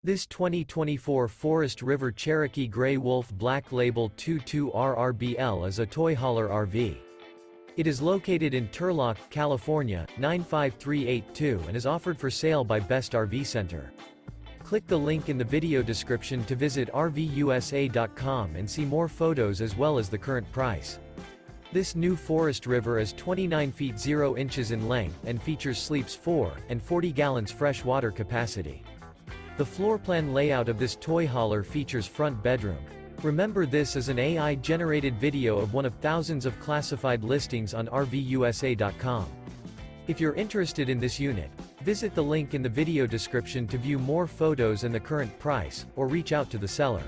This 2024 Forest River Cherokee Grey Wolf Black Label 22RRBL is a toy hauler RV. It is located in Turlock, California, 95382 and is offered for sale by Best RV Center. Click the link in the video description to visit RVUSA.com and see more photos as well as the current price. This new Forest River is 29 feet 0 inches in length and features sleeps 4 and 40 gallons fresh water capacity. The floor plan layout of this toy hauler features front bedroom. Remember, this is an AI-generated video of one of thousands of classified listings on RVUSA.com. If you're interested in this unit, visit the link in the video description to view more photos and the current price, or reach out to the seller.